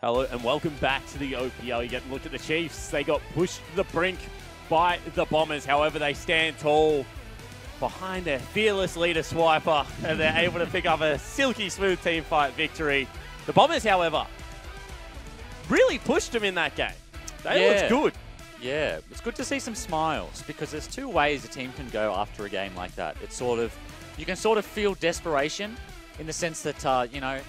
Hello and welcome back to the OPL. You get a look at the Chiefs. They got pushed to the brink by the Bombers. However, they stand tall behind their fearless leader, Swiper, and they're able to pick up a silky smooth team fight victory. The Bombers, however, really pushed them in that game. They looked good. Yeah, it's good to see some smiles because there's two ways a team can go after a game like that. It's sort of, you can sort of feel desperation in the sense that, you know,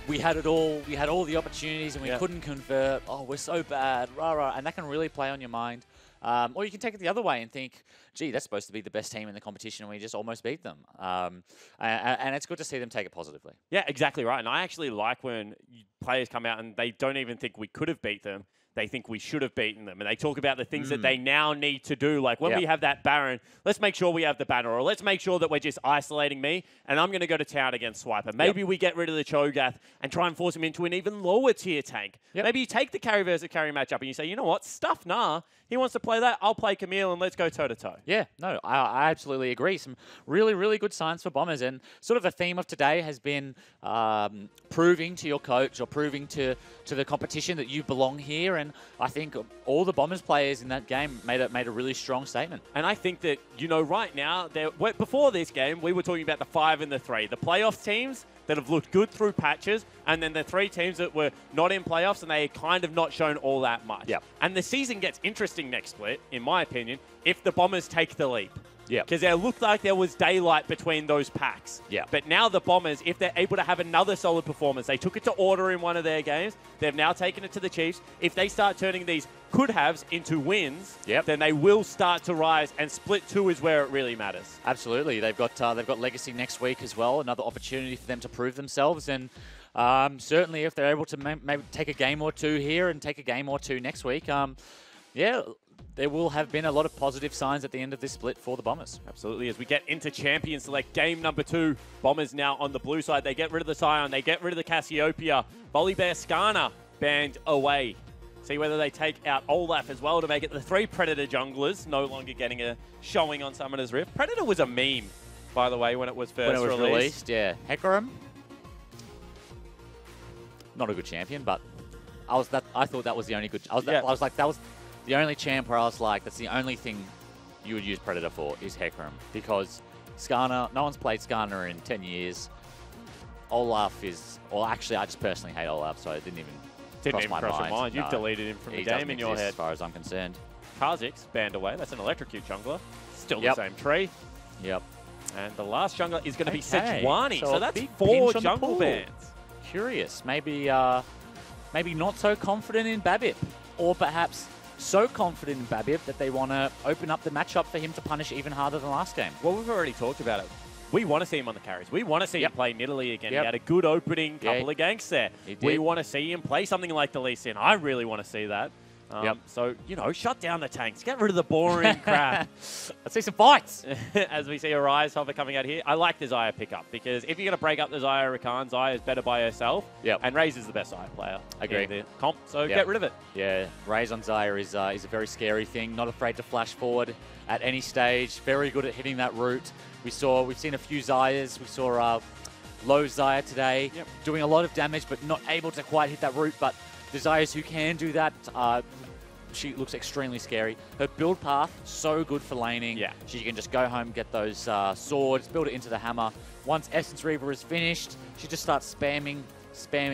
we had it all, we had all the opportunities and we couldn't convert. Oh, we're so bad, rah, rah. And that can really play on your mind. Or you can take it the other way and think, gee, that's supposed to be the best team in the competition and we just almost beat them. And it's good to see them take it positively. Yeah, exactly right. And I actually like when players come out and they don't even think we could have beat them. They think we should have beaten them. And they talk about the things that they now need to do. Like when we have that Baron, let's make sure we have the banner. Or let's make sure that we're just isolating me. And I'm going to go to town against Swiper. Maybe we get rid of the Cho'Gath and try and force him into an even lower tier tank. Maybe you take the carry versus carry matchup and you say, you know what, stuff, nah. He wants to play that. I'll play Camille and let's go toe-to-toe. Yeah, no, I absolutely agree. Some really, really good signs for Bombers. And sort of the theme of today has been proving to your coach or proving to the competition that you belong here. And I think all the Bombers players in that game made a really strong statement. And I think that, you know, right now, before this game, we were talking about the 5 and the 3. The playoff teams that have looked good through patches, and then the 3 teams that were not in playoffs, and they kind of not shown all that much. Yep. And the season gets interesting next split, in my opinion, if the Bombers take the leap. Yeah. Because it looked like there was daylight between those packs. Yeah. But now the Bombers, if they're able to have another solid performance, they took it to Order in one of their games. They've now taken it to the Chiefs. If they start turning these could-haves into wins, then they will start to rise, and split 2 is where it really matters. Absolutely. They've got Legacy next week as well, another opportunity for them to prove themselves. And certainly if they're able to maybe take a game or 2 here and take a game or 2 next week, yeah, there will have been a lot of positive signs at the end of this split for the Bombers. Absolutely. As we get into Champion Select, game number 2, Bombers now on the blue side. They get rid of the Scion. They get rid of the Cassiopeia. Volibear Skarner banned away. See whether they take out Olaf as well to make it the 3 Predator junglers, no longer getting a showing on Summoner's Rift. Predator was a meme, by the way, when it was first released. Yeah. Hecarim, not a good champion, but I thought that was the only good. I was like, that was the only champ where I was like, that's the only thing you would use Predator for is Hecarim, because Skarner, no one's played Skarner in 10 years. Olaf is, well, actually, I just personally hate Olaf, so it didn't even cross your mind. You've deleted him from the game in your head. As far as I'm concerned. Kha'Zix banned away. That's an Electrocute jungler. Still the same tree. Yep. And the last jungler is going to be Sejuani. So that's 4 pinch jungle bans. Curious. Maybe not so confident in Babip, or perhaps so confident in Babip that they want to open up the matchup for him to punish even harder than last game. Well, we've already talked about it. We want to see him on the carries. We want to see him play Nidalee again. He had a good opening couple of ganks there. We want to see him play something like the Lee Sin. I really want to see that. So, you know, shut down the tanks. Get rid of the boring crap. Let's see some fights. As we see a Rise Hover coming out here. I like the Xayah pickup because if you're going to break up the Xayah Rakan, Xayah is better by herself. And Raze is the best Xayah player in the comp, so get rid of it. Yeah, Raze on Xayah is a very scary thing. Not afraid to flash forward at any stage. Very good at hitting that route. We've seen a few Xayahs. We saw low Xayah today doing a lot of damage but not able to quite hit that route. But the Xayahs who can do that, she looks extremely scary. Her build path, so good for laning. She can just go home, get those swords, build it into the hammer. Once Essence Reaver is finished, she just starts spamming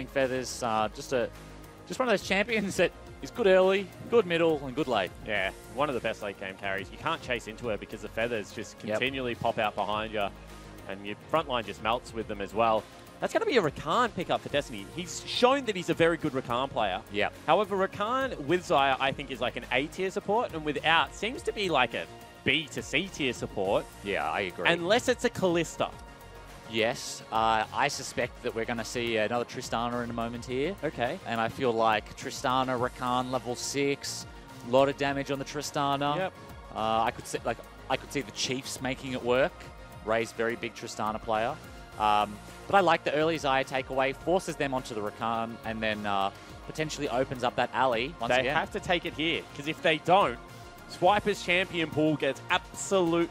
feathers. Just one of those champions that is good early, good middle, and good late. Yeah, one of the best late game carries. You can't chase into her because the feathers just continually pop out behind you, and your front line just melts with them as well. That's going to be a Rakan pickup for Destiny. He's shown that he's a very good Rakan player. However, Rakan with Xayah, I think, is like an A tier support, and without seems to be like a B to C tier support. Yeah, I agree. Unless it's a Kalista. Yes, I suspect that we're going to see another Tristana in a moment here. Okay. And I feel like Tristana, Rakan, level 6, a lot of damage on the Tristana. I could see the Chiefs making it work. Ray's very big Tristana player. But I like the early Xayah takeaway, forces them onto the Rakan, and then potentially opens up that alley once again. They have to take it here, because if they don't, Swiper's champion pool gets absolute...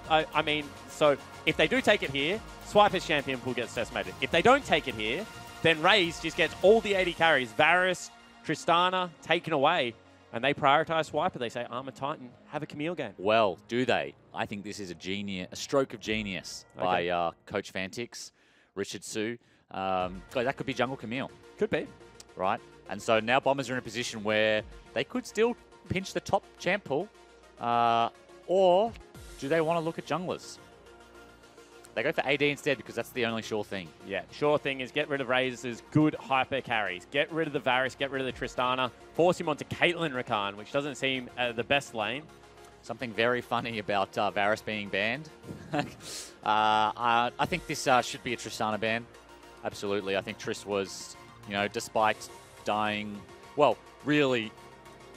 so if they do take it here, Swiper's champion pool gets decimated. If they don't take it here, then Raze just gets all the 80 carries. Varus, Tristana taken away, and they prioritize Swiper. They say, Armor Titan, have a Camille game. Well, do they? I think this is a stroke of genius by Coach Fantix, Richard Sue. That could be Jungle Camille. Could be. Right? And so now Bombers are in a position where they could still pinch the top champ pool, or do they want to look at junglers? They go for AD instead because that's the only sure thing. Yeah, sure thing is get rid of Razor's good hyper carries. Get rid of the Varus, get rid of the Tristana, force him onto Caitlyn Rakan, which doesn't seem the best lane. Something very funny about Varus being banned. I think this should be a Tristana ban. Absolutely. I think Triss was, despite dying, well, really,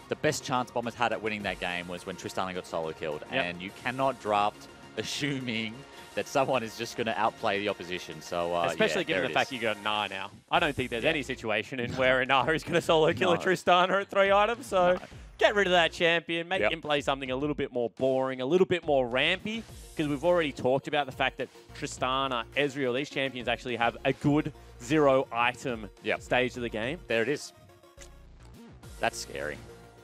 the best chance Bombers had at winning that game was when Tristana got solo killed. Yep. And you cannot draft assuming that someone is just going to outplay the opposition. So, especially given the fact you got Nah now. I don't think there's any situation in where a Nah is going to solo kill a Tristana at 3 items. So get rid of that champion. Make him play something a little bit more boring, a little bit more rampy. Because we've already talked about the fact that Tristana, Ezreal, these champions actually have a good 0-item stage of the game. There it is. That's scary.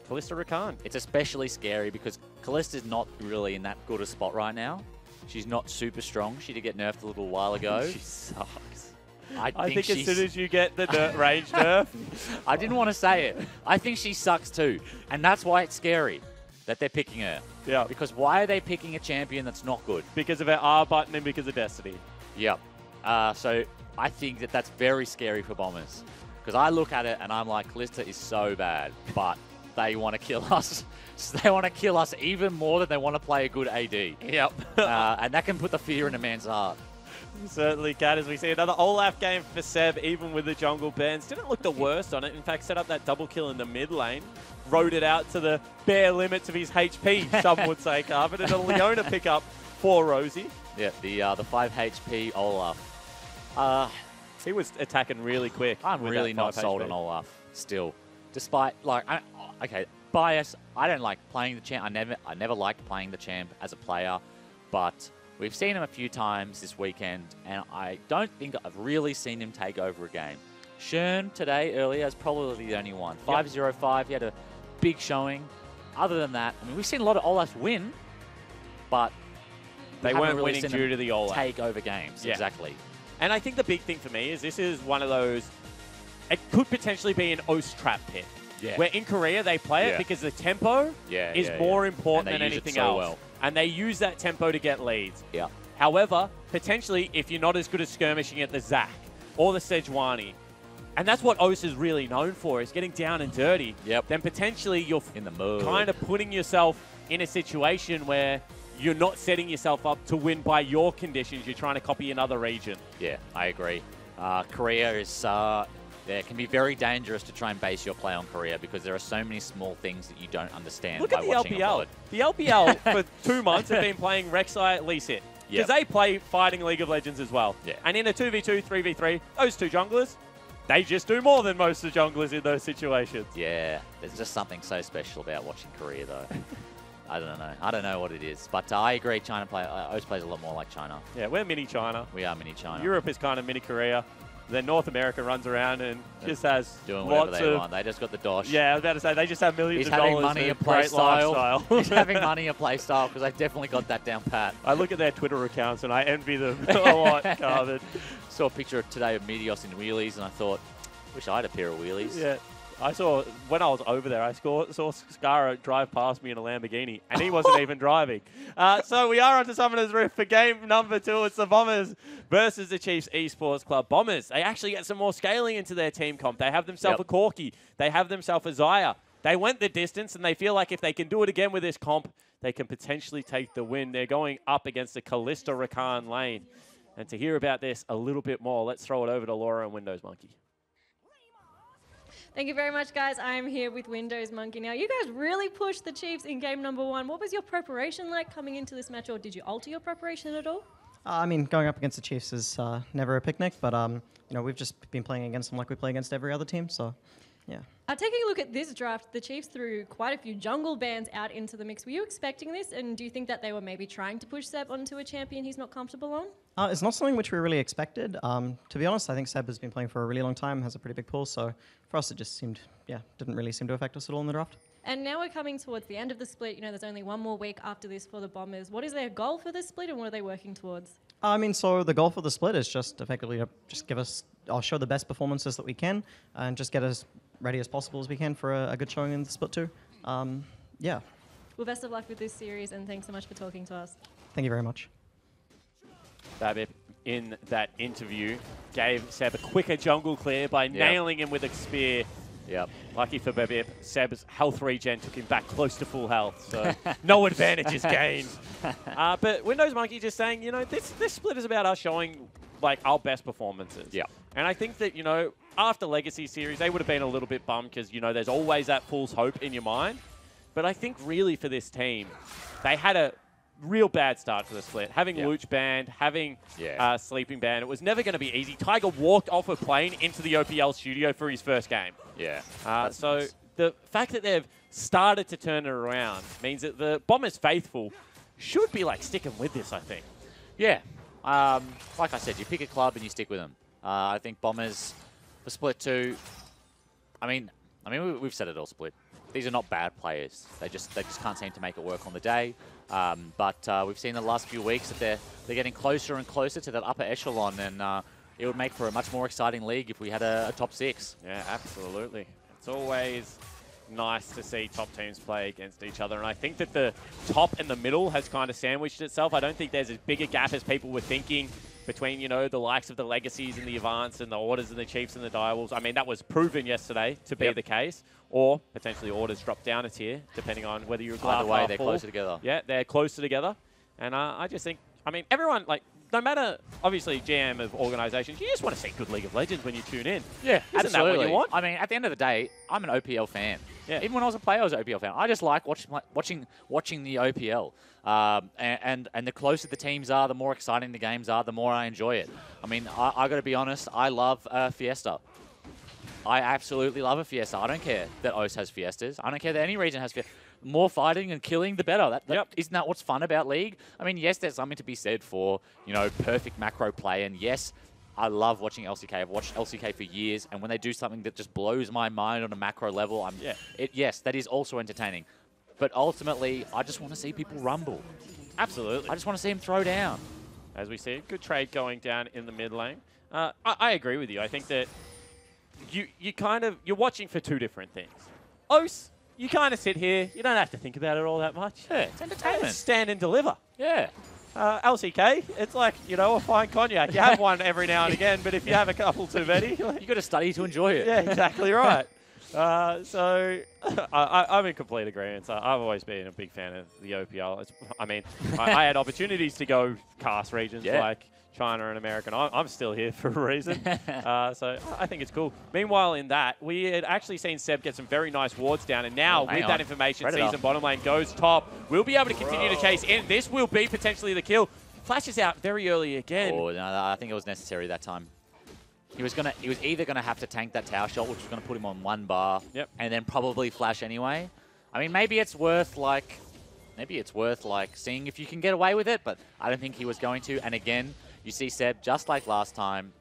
Kalista Rakan. It's especially scary because Kalista's not really in that good a spot right now. She's not super strong. She did get nerfed a little while ago. She sucks. I think as soon as you get the range nerf. I didn't want to say it. I think she sucks too. And that's why it's scary that they're picking her. Yeah. Because why are they picking a champion that's not good? Because of her R button and because of Destiny. Yep. So I think that that's very scary for Bombers. Because I look at it and I'm like, Kalista is so bad, but they want to kill us. They want to kill us even more than they want to play a good AD. Yep. And that can put the fear in a man's heart. Certainly can, as we see another Olaf game for Seb, even with the jungle bans. Didn't look the worst on it. In fact, set up that double kill in the mid lane. Rode it out to the bare limits of his HP, some would say, Carvin. And a Leona pickup for Rosie. Yeah, the 5 HP Olaf. He was attacking really quick. I'm really not sold on Olaf still. Despite, bias. I don't like playing the champ. I never liked playing the champ as a player, but we've seen him a few times this weekend, and I don't think I've really seen him take over a game. Shern today, earlier, is probably the only one. 5-0-5, he had a big showing. Other than that, I mean, we've seen a lot of Olafs win, but they weren't really winning due to the Olaf. Take over games, exactly. And I think the big thing for me is this is one of those, it could potentially be an O's trap pit. Yeah. Where in Korea they play it because the tempo is more important than anything else. Well. And they use that tempo to get leads. Yeah. However, potentially, if you're not as good at skirmishing at the Zac or the Sejuani, and that's what O's is really known for, is getting down and dirty, then potentially you're in the mood. Kind of putting yourself in a situation where you're not setting yourself up to win by your conditions. You're trying to copy another region. Yeah, I agree. Korea is... it can be very dangerous to try and base your play on Korea because there are so many small things that you don't understand. Look at the LPL. The LPL for 2 months have been playing Rek'Sai Lee Sin. Because they play fighting League of Legends as well. Yeah. And in a 2v2, 3v3, those two junglers, they just do more than most of the junglers in those situations. Yeah. There's just something so special about watching Korea, though. I don't know. I don't know what it is. But I agree, China Oz plays a lot more like China. Yeah, we're mini China. We are mini China. Europe is kind of mini Korea. Then North America runs around and just has doing whatever they want. They just got the dosh. Yeah, I was about to say, they just have millions of dollars. He's having money and play style. He's having money and play style because they've definitely got that down pat. I look at their Twitter accounts and I envy them a lot, Carvin. Saw a picture today of Meteos in wheelies and I thought, wish I had a pair of wheelies. Yeah. I saw, when I was over there, I saw Scara drive past me in a Lamborghini, and he wasn't even driving. So we are on to Summoner's Rift for game number 2. It's the Bombers versus the Chiefs Esports Club. Bombers, they actually get some more scaling into their team comp. They have themselves a Corki. They have themselves a Xayah. They went the distance, and they feel like if they can do it again with this comp, they can potentially take the win. They're going up against the Kalista Rakan lane. And to hear about this a little bit more, let's throw it over to Laura and Windows Monkey. Thank you very much, guys. I am here with Windows Monkey. Now, you guys really pushed the Chiefs in game number 1. What was your preparation like coming into this match, or did you alter your preparation at all? I mean, going up against the Chiefs is never a picnic, but we've just been playing against them like we play against every other team, so Yeah. Taking a look at this draft, the Chiefs threw quite a few jungle bands out into the mix. Were you expecting this? And do you think that they were maybe trying to push Seb onto a champion he's not comfortable on? It's not something which we really expected. To be honest, I think Seb has been playing for a really long time, has a pretty big pull. So for us, it just seemed, didn't really seem to affect us at all in the draft. And now we're coming towards the end of the split. You know, there's only one more week after this for the Bombers. What is their goal for this split and what are they working towards? So the goal for the split is just effectively to just show the best performances that we can and just get as ready as possible as we can for a good showing in the split too. Yeah. Well, best of luck with this series and thanks so much for talking to us. Thank you very much. Babip, in that interview, gave Seb a quicker jungle clear by nailing him with a spear. Yep. Lucky for Babip, Seb's health regen took him back close to full health, so no advantages gained. But Windows Monkey just saying, this split is about us showing like our best performances. Yeah. And I think that, after Legacy Series, they would have been a little bit bummed because, there's always that fool's hope in your mind. But I think really for this team, they had a real bad start to the split. Having Luch banned, having Sleeping banned, it was never going to be easy. Tiger walked off a plane into the OPL studio for his first game. Yeah. So the fact that they've started to turn it around means that the Bombers faithful should be like sticking with this, I think. Yeah. Like I said, you pick a club and you stick with them. I think Bombers for split 2. I mean, we've said it all split. These are not bad players. They just can't seem to make it work on the day. But we've seen the last few weeks that they're getting closer and closer to that upper echelon, and it would make for a much more exciting league if we had a top 6. Yeah, absolutely. It's always nice to see top teams play against each other, and I think that the top and the middle has kind of sandwiched itself. I don't think there's as big a gap as people were thinking between, the likes of the Legacies and the Avants and the Orders and the Chiefs and the Direwolves. I mean, that was proven yesterday to be the case. Or potentially Orders drop down a tier, depending on whether you're a glass Either way, half they're full. closer together. Yeah, they're closer together. And I just think, everyone, no matter, obviously, GM of organizations, you just want to see good League of Legends when you tune in. Yeah, Isn't absolutely. that what you want? At the end of the day, I'm an OPL fan. Yeah. Even when I was a player, I was an OPL fan. I just like watching the OPL. And the closer the teams are, the more exciting the games are, the more I enjoy it. I got to be honest, I love Fiesta. I absolutely love a Fiesta. I don't care that OS has Fiestas. I don't care that any region has Fiestas. More fighting and killing, the better. Isn't that what's fun about League? Yes, there's something to be said for, perfect macro play. And yes, I love watching LCK. I've watched LCK for years. And when they do something that just blows my mind on a macro level, yes, that is also entertaining. But ultimately, I just want to see people rumble. Absolutely. I just want to see them throw down. As we see, good trade going down in the mid lane. I agree with you. I think that you're watching for two different things. OS, you kind of sit here. You don't have to think about it all that much. Yeah, it's entertainment. Just stand and deliver. Yeah. LCK, it's like, a fine cognac. You have one every now and again, but if you have a couple too many... you got to study to enjoy it. Yeah, exactly right. So I'm in complete agreement. I've always been a big fan of the OPL. I had opportunities to go cast regions like China and America. And I'm still here for a reason. So I think it's cool. Meanwhile, in that, we had actually seen Seb get some very nice wards down. And now, with that information, Season bottom lane goes top. We'll be able to continue to chase in. This will be potentially the kill. Flashes out very early again. Oh, no, I think it was necessary that time. He was either gonna have to tank that tower shot, which was gonna put him on 1 bar, and then probably flash anyway. Maybe it's worth seeing if you can get away with it, but I don't think he was going to. And again, you see Seb, just like last time,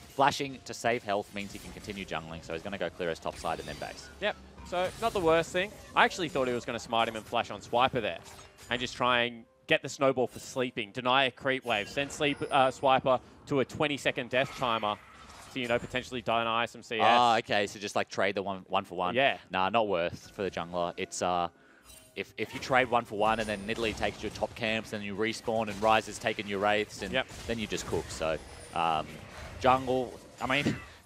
flashing to save health means he can continue jungling, so he's gonna go clear his top side and then base. Yep. So not the worst thing. I actually thought he was gonna smite him and flash on Swiper there, and just try and get the snowball for sleeping, deny a creep wave, send Swiper to a 20-second death timer to, potentially deny some CS. Ah, okay, so just like trade the one for one. Yeah. Nah, not worth for the jungler. It's if you trade 1 for 1 and then Nidalee takes your top camps and you respawn and Ryze has taken your wraiths and then you just cook. So jungle,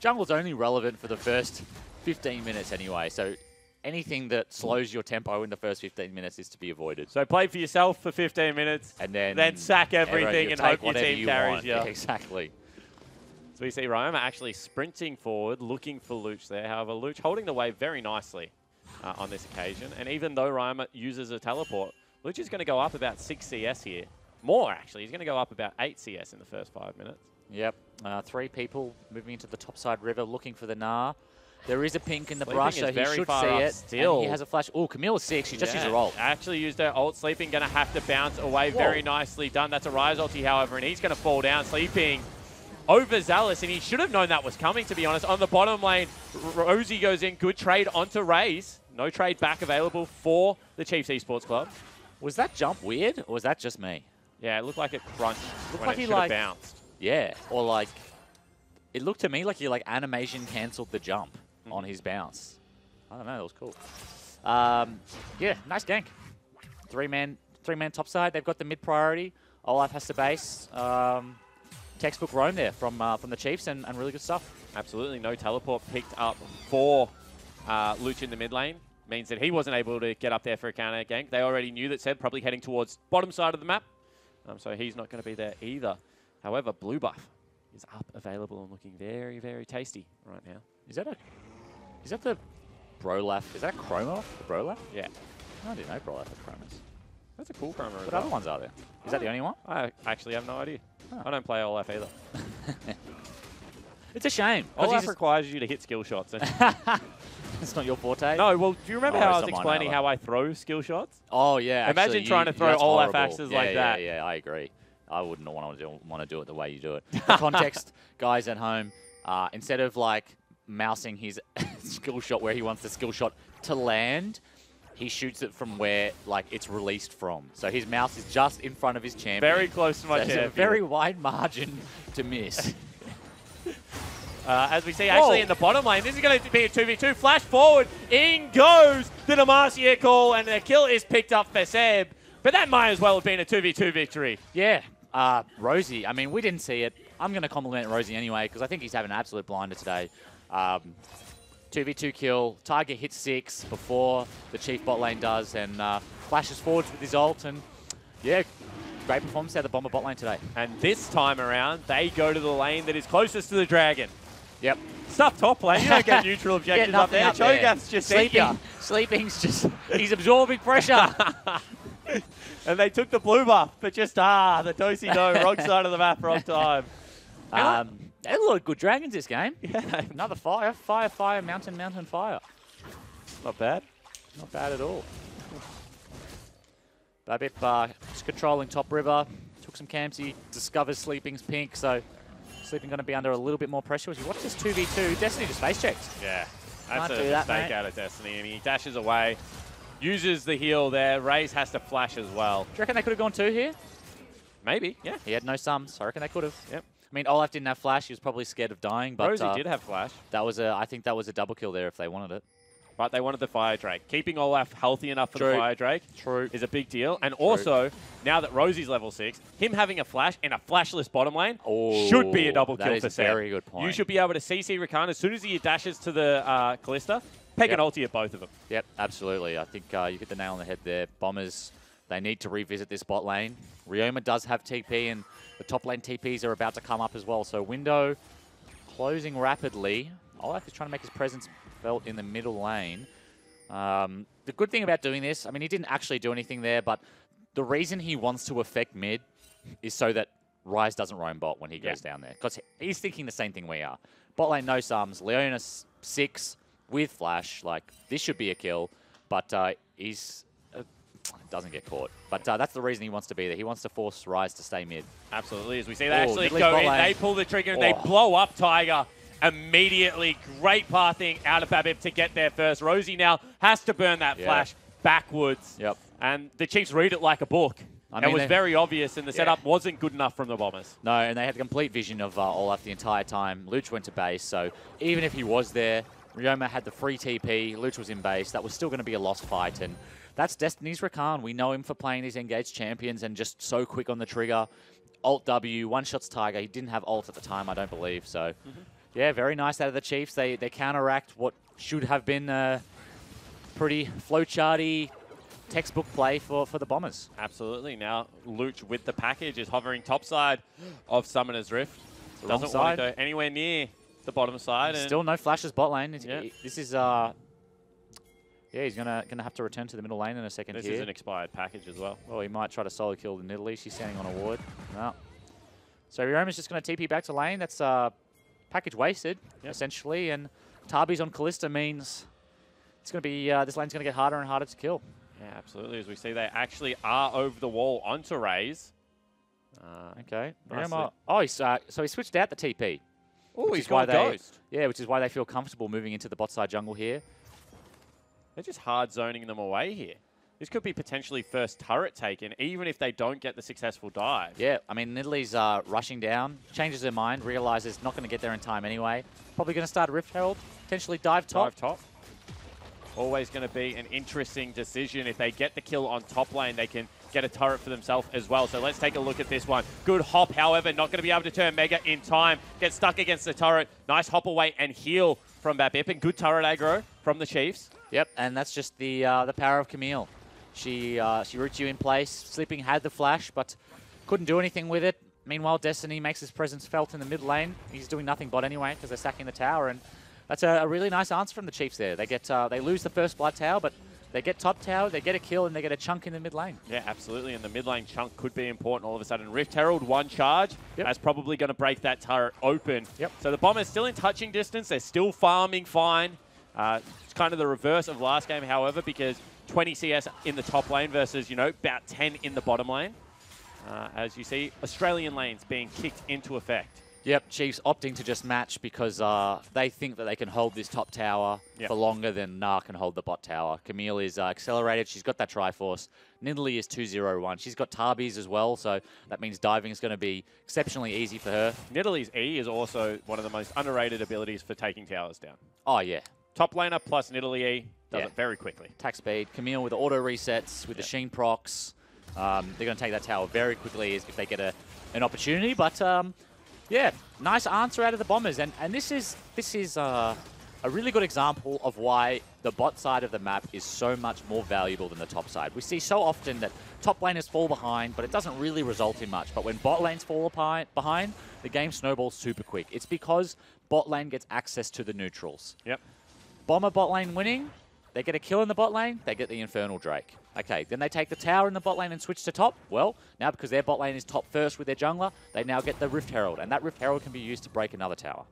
jungle's only relevant for the first 15 minutes anyway. So anything that slows your tempo in the first 15 minutes is to be avoided. So play for yourself for 15 minutes, and then sack everything and hope your team carries you. Yeah, exactly. So we see Ryoma actually sprinting forward, looking for Luch there. However, Luch holding the wave very nicely on this occasion. And even though Ryoma uses a teleport, Luch is going to go up about 6 CS here. More, actually. He's going to go up about 8 CS in the first 5 minutes. Yep. 3 people moving into the topside river, looking for the Gnar. There is a pink in the Sleeping brush, is so he very should far see up it. still. And he has a flash. Oh, Camilla's 6. She just used her ult. Actually used her ult. Sleeping going to have to bounce away. Whoa. Very nicely done. That's a Rise ulti, however, and he's going to fall down. Sleeping overzealous, and he should have known that was coming, to be honest. On the bottom lane, Rosie goes in. Good trade onto Raze. No trade back available for the Chiefs Esports Club. Was that jump weird, or was that just me? Yeah, it looked like it crunched Looked when like it he, should have like- bounced. Yeah, or like, it looked to me like he like animation cancelled the jump on his bounce. I don't know, that was cool. Yeah, nice gank. Three-man top side. They've got the mid priority. Olaf has to base. Textbook roam there from the Chiefs and really good stuff. Absolutely, no teleport picked up for Luch in the mid lane. Means that he wasn't able to get up there for a counter gank. They already knew that Seb probably heading towards bottom side of the map. So he's not going to be there either. However, blue buff is up, available, and looking very, very tasty right now. Is that the Brolaf? Is that Chroma? The Brolaf? Yeah. I didn't know Brolaf had Chromas. That's a cool promo. What other ones are there? Is that the only one? I actually have no idea. Oh. I don't play Olaf either. It's a shame. 'Cause Olaf he's requires you to hit skill shots. it's not your forte. No, well, do you remember Oh, how I it's was not mine explaining either. how I throw skill shots? Oh yeah. Imagine actually, trying to throw that's Olaf horrible. axes Yeah, like that. Yeah, I agree. I wouldn't want to do it the way you do it. For context, guys at home, instead of like mousing his skill shot where he wants the skill shot to land, he shoots it from where like it's released from. So his mouse is just in front of his champion. Very close to my So there's champion. a very wide margin to miss. As we see actually in the bottom lane, this is going to be a 2v2. Flash forward, in goes the Demacia call, and the kill is picked up for Seb. But that might as well have been a 2v2 victory. Yeah, Rosie, I mean, we didn't see it. I'm going to compliment Rosie anyway, because I think he's having an absolute blinder today. 2v2 kill, Tiger hits 6 before the Chief bot lane does, and flashes forwards with his ult, and yeah, great performance out of the Bomber bot lane today. And this time around, they go to the lane that is closest to the Dragon. Yep. Stuff top lane, you don't get neutral objectives up there. Cho'Gath's just Sleeping's just, he's absorbing pressure. And they took the blue buff, but just, the Tosi no, wrong side of the map, wrong time. There's a lot of good dragons this game. Yeah. Another fire, fire, fire, mountain, mountain, fire. Not bad. Not bad at all. Babip just controlling top river. Took some camps. He discovers Sleeping's pink, so Sleeping going to be under a little bit more pressure. As you watch this 2v2, Destiny just face checks. Yeah, that's Can't a do that, mistake mate. out of Destiny. And he dashes away, uses the heal there. Raze has to flash as well. Do you reckon they could have gone 2 here? Maybe, yeah. He had no sums, so I reckon they could have. Yep. I mean, Olaf didn't have flash. He was probably scared of dying, but Rosie did have flash, that was I think that was a double kill there if they wanted it. but they wanted the Fire Drake. Keeping Olaf healthy enough for the True. Fire Drake True. is a big deal. And also, now that Rosie's level 6, him having a flash in a flashless bottom lane should be a double that kill is for a Seb. very good point. You should be able to CC Rakan as soon as he dashes to the Callista, peg an ulti at both of them. Yep, absolutely. I think you hit the nail on the head there. Bombers, they need to revisit this bot lane. Ryoma does have TP, and the top lane TPs are about to come up as well. So window closing rapidly. Olaf is trying to make his presence felt in the middle lane. The good thing about doing this, I mean, he didn't actually do anything there, but the reason he wants to affect mid is so that Ryze doesn't roam bot when he goes down there. Because he's thinking the same thing we are. Bot lane, no sums. Leona 6 with flash. Like, this should be a kill, but he's doesn't get caught. But that's the reason he wants to be there. He wants to force Ryze to stay mid. Absolutely. As we see, they actually Middle East go bot in, lane. they pull the trigger, and they blow up Tiger immediately. Great pathing out of Babip to get there first. Rosie now has to burn that flash backwards. Yep. And the Chiefs read it like a book. I mean, it was very obvious, and the setup wasn't good enough from the Bombers. No, and they had complete vision of Olaf the entire time. Luch went to base, so even if he was there, Ryoma had the free TP, Luch was in base, that was still going to be a lost fight, and that's Destiny's Rakan. We know him for playing these engaged champions and just so quick on the trigger. Ult W, one-shots Tiger. He didn't have ult at the time, I don't believe, so yeah, very nice out of the Chiefs. They counteract what should have been a pretty flowcharty textbook play for the Bombers. Absolutely. Now, Luch with the package is hovering topside of Summoner's Rift. Doesn't want to go anywhere near the bottom side. Still no flashes bot lane. This is yeah, he's gonna have to return to the middle lane in a second. This here. is an expired package as well. Well, he might try to solo kill the Nidalee. She's standing on a ward. No. So Ryoma's just going to TP back to lane. That's package wasted, essentially. And Tarbies on Callista means it's going to be this lane's going to get harder and harder to kill. Yeah, absolutely. As we see, they actually are over the wall onto Raze. Okay. Nicely. Oh, so he switched out the TP. Oh, he's got a Ghost. Yeah, which is why they feel comfortable moving into the bot side jungle here. They're just hard zoning them away here. This could be potentially first turret taken, even if they don't get the successful dive. Yeah, I mean, Nidalee's rushing down, changes her mind, realizes not going to get there in time anyway. Probably going to start a Rift Herald, potentially dive top. Dive top. Always going to be an interesting decision. If they get the kill on top lane, they can get a turret for themselves as well. So let's take a look at this one. Good hop, however, not going to be able to turn Mega in time. Get stuck against the turret. Nice hop away and heal from BABIP, and good turret aggro from the Chiefs. Yep, and that's just the power of Camille. She roots you in place. Sleeping had the flash, but couldn't do anything with it. Meanwhile, Destiny makes his presence felt in the mid lane. He's doing nothing bot anyway because they're sacking the tower, and that's a really nice answer from the Chiefs there. They get they lose the first blood tower, but they get top tower, they get a kill, and they get a chunk in the mid lane. Yeah, absolutely, and the mid lane chunk could be important all of a sudden. Rift Herald, one charge. Yep. That's probably going to break that turret open. Yep. So the Bombers still in touching distance. They're still farming fine. It's kind of the reverse of last game, however, because 20 CS in the top lane versus, about 10 in the bottom lane. As you see, Australian lanes being kicked into effect. Yep, Chiefs opting to just match because they think that they can hold this top tower for longer than Nah can hold the bot tower. Camille is accelerated. She's got that Triforce. Nidalee is 2-0-1. She's got Tarbies as well, so that means diving is going to be exceptionally easy for her. Nidalee's E is also one of the most underrated abilities for taking towers down. Oh, yeah. Top laner plus Nidalee E does it very quickly. Attack speed. Camille with the auto resets, with the Sheen procs. They're going to take that tower very quickly if they get an opportunity, but... yeah, nice answer out of the Bombers, and this is a really good example of why the bot side of the map is so much more valuable than the top side. We see so often that top laners fall behind, but it doesn't really result in much. But when bot lanes fall behind, the game snowballs super quick. It's because bot lane gets access to the neutrals. Yep. Bomber bot lane winning, they get a kill in the bot lane, they get the Infernal Drake. Okay, then they take the tower in the bot lane and switch to top. Well, now because their bot lane is top first with their jungler, they now get the Rift Herald, and that Rift Herald can be used to break another tower.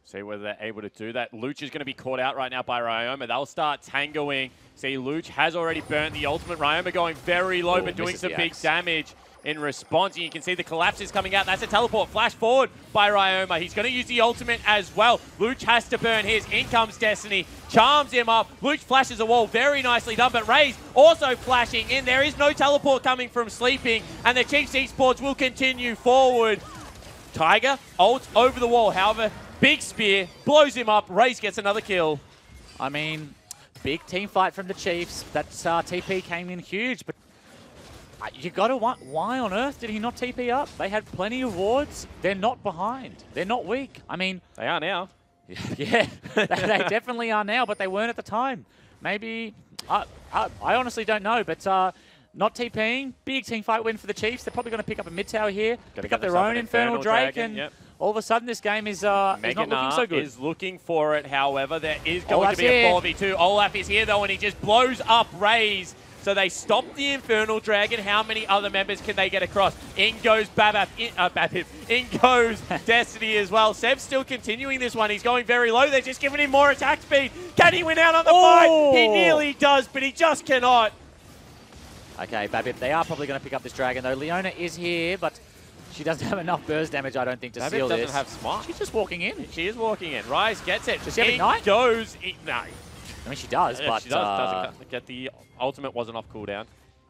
See whether they're able to do that. Luch is going to be caught out right now by Ryoma. They'll start tangoing. See, Luch has already burnt the ultimate. Ryoma going very low, but doing some big damage in response. And you can see the collapses coming out. That's a teleport. Flash forward by Ryoma. He's going to use the ultimate as well. Luch has to burn his. In comes Destiny. Charms him up. Luch flashes a wall. Very nicely done. But Raze also flashing in. There is no teleport coming from Sleeping. And the Chiefs Esports will continue forward. Tiger ults over the wall. However, big spear blows him up. Raze gets another kill. I mean, big team fight from the Chiefs. That TP came in huge, but you got to want, why on earth did he not TP up? They had plenty of wards. They're not behind. They're not weak. I mean... They are now. Yeah, they definitely are now, but they weren't at the time. Maybe... I honestly don't know, but not TPing. Big team fight win for the Chiefs. They're probably going to pick up a mid tower here, pick up their own Infernal Drake, and all of a sudden this game is not looking so good. Is looking for it, however. There is going to be a 4v2. Olaf is here, though, and he just blows up Raze. So they stop the Infernal Dragon. How many other members can they get across? In goes BABIP. In goes Destiny as well. Seb's still continuing this one. He's going very low. They're just giving him more attack speed. Can he win out on the fight? He nearly does, but he just cannot. Okay, BABIP, they are probably going to pick up this dragon, though. Leona is here, but she doesn't have enough burst damage, I don't think, to seal this. BABIP doesn't have smart. She's just walking in. She is walking in. Ryze gets it. Does she have Ignite? Goes. No. I mean, she does, but... She doesn't get the ultimate wasn't off cooldown.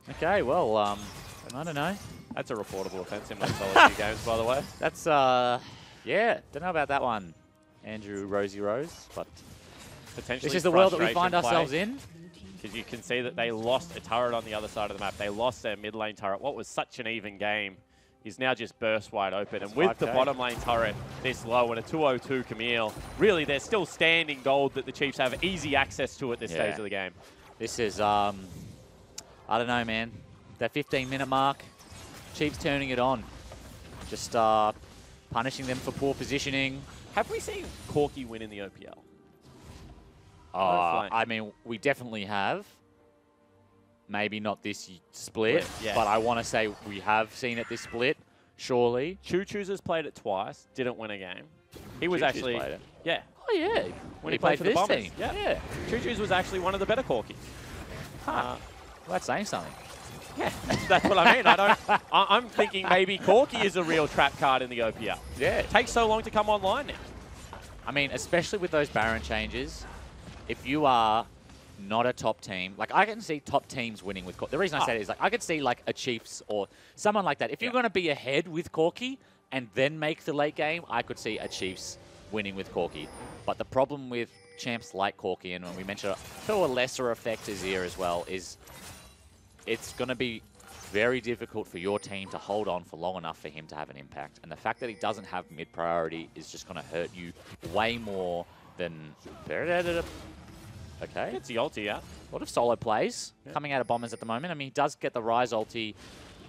Okay, well, I don't know. That's a reportable offense in my solo queue games, by the way. That's, yeah, don't know about that one, Andrew Rosie Rose, but potentially this is the world that we find ourselves in. Because you can see that they lost a turret on the other side of the map. They lost their mid lane turret. What was such an even game is now just burst wide open. And with the bottom lane turret this low and a 202 Camille, really there's still standing gold that the Chiefs have easy access to at this stage of the game. This is, I don't know, man. That 15-minute mark, Chiefs turning it on. Just punishing them for poor positioning. Have we seen Corki win in the OPL? I mean, we definitely have. Maybe not this split, but I want to say we have seen it this split, surely. Choo Choo's has played it twice, didn't win a game. He was actually, Oh, yeah. when he played for the this Bombers. team. Yeah. Choo Choo's was actually one of the better Corkies. Well, that's saying something. Yeah, that's what I mean. I'm thinking maybe Corky is a real trap card in the OPL. Yeah. It takes so long to come online now. I mean, especially with those Baron changes, if you are not a top team, like I can see top teams winning with Corky. The reason I say it is like I could see like a Chiefs or someone like that. If you're going to be ahead with Corky and then make the late game, I could see a Chiefs winning with Corky. But the problem with champs like Corky, and when we mentioned to a lesser effect Azir as well, is it's going to be very difficult for your team to hold on for long enough for him to have an impact. And the fact that he doesn't have mid priority is just going to hurt you way more than... Okay. Gets the ulti out. A lot of solo plays coming out of Bombers at the moment. I mean, he does get the Rise ulti,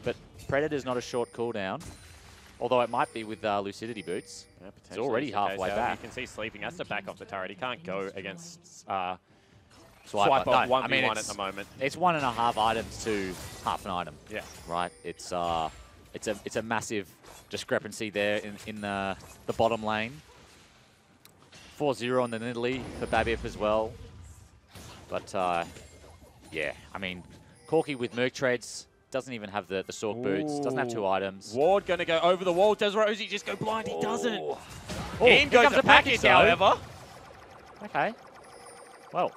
but Predator's not a short cooldown. Although it might be with Lucidity Boots. Yeah, it's already halfway back. You can see Sleeping has to back off the turret. He can't go against Swipe off no, 1v1 at the moment. It's 1.5 items to half an item. Yeah. Right? It's a massive discrepancy there in the bottom lane. 4-0 on the Nidalee for Babip as well. But, yeah, I mean, Corky with Merc Treads doesn't even have the Sork boots, doesn't have 2 items. Ward going to go over the wall. Does Rosie just go blind? He doesn't. Oh, In goes the package, however. Okay. Well.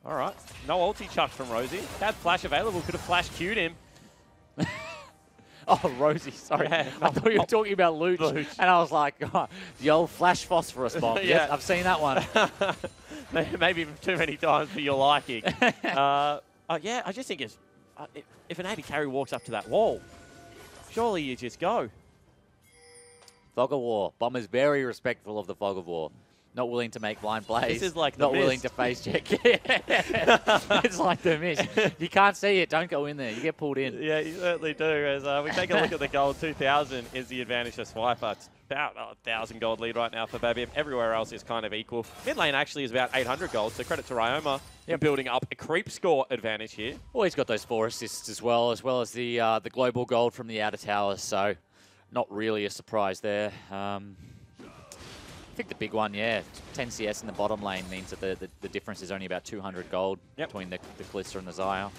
All right. No ulti chucked from Rosie. Had flash available. Could have flash queued him. Oh, Rosie, sorry. Yeah. I thought you were talking about Luch. And I was like, oh, the old flash phosphorus bomb. Yeah. Yes, I've seen that one. Maybe too many times for your liking. Yeah, I just think it's, if an AD carry walks up to that wall, surely you just go. Fog of War. Bomber's very respectful of the Fog of War. Not willing to make blind plays. This is like the not mist. willing to face check. It's like the mist. You can't see it. Don't go in there. You get pulled in. Yeah, you certainly do. As we take a look at the gold, 2,000 is the advantage to Swiper. It's about 1,000 gold lead right now for Babip. Everywhere else is kind of equal. Mid lane actually is about 800 gold, so credit to Ryoma in building up a creep score advantage here. Well, he's got those 4 assists as well as the global gold from the outer towers, so not really a surprise there. I think the big one, 10 CS in the bottom lane means that the difference is only about 200 gold between the Kalista and the Xayah.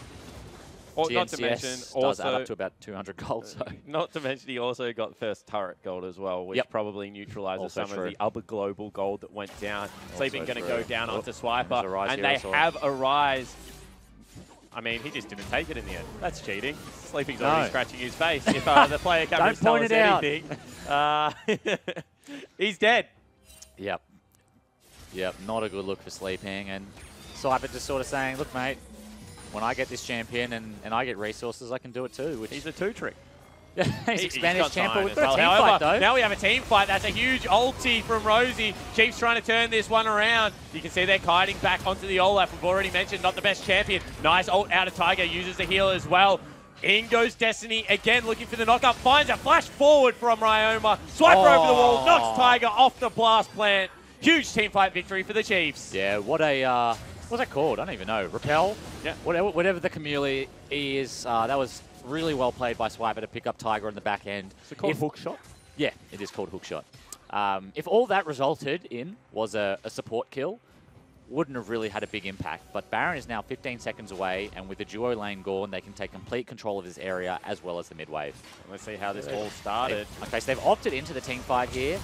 Not to mention, does add up to about 200 gold. So. Not to mention, he also got first turret gold as well, which probably neutralizes some of the other global gold that went down. Sleeping going to go down onto Swiper, and they have a rise. I mean, he just didn't take it in the end. That's cheating. Sleeping's already scratching his face. If the player cameras tell us anything, he's dead. Yep, not a good look for Sleeping. And Swiper just sort of saying, look, mate, when I get this champion and I get resources, I can do it too. Which he's a 2-trick. He's expanded his champion with a team However, fight, though. Now we have a team fight. That's a huge ulti from Rosie. Chiefs trying to turn this one around. You can see they're kiting back onto the Olaf. We've already mentioned not the best champion. Nice ult out of Tiger. Uses the heal as well. In goes Destiny, again looking for the knockup. Finds a flash forward from Ryoma. Swiper over the wall, knocks Tiger off the blast plant. Huge team fight victory for the Chiefs. Yeah, what a... what's that called? I don't even know. Repel? Yeah. Whatever the Camille is, that was really well played by Swiper to pick up Tiger on the back end. Is it called hook shot? Yeah, it is called hook shot. If all that resulted in was a support kill, wouldn't have really had a big impact. But Baron is now 15 seconds away, and with the duo lane gone, they can take complete control of this area as well as the mid wave. Let's see how this all started. Okay, so they've opted into the team fight here.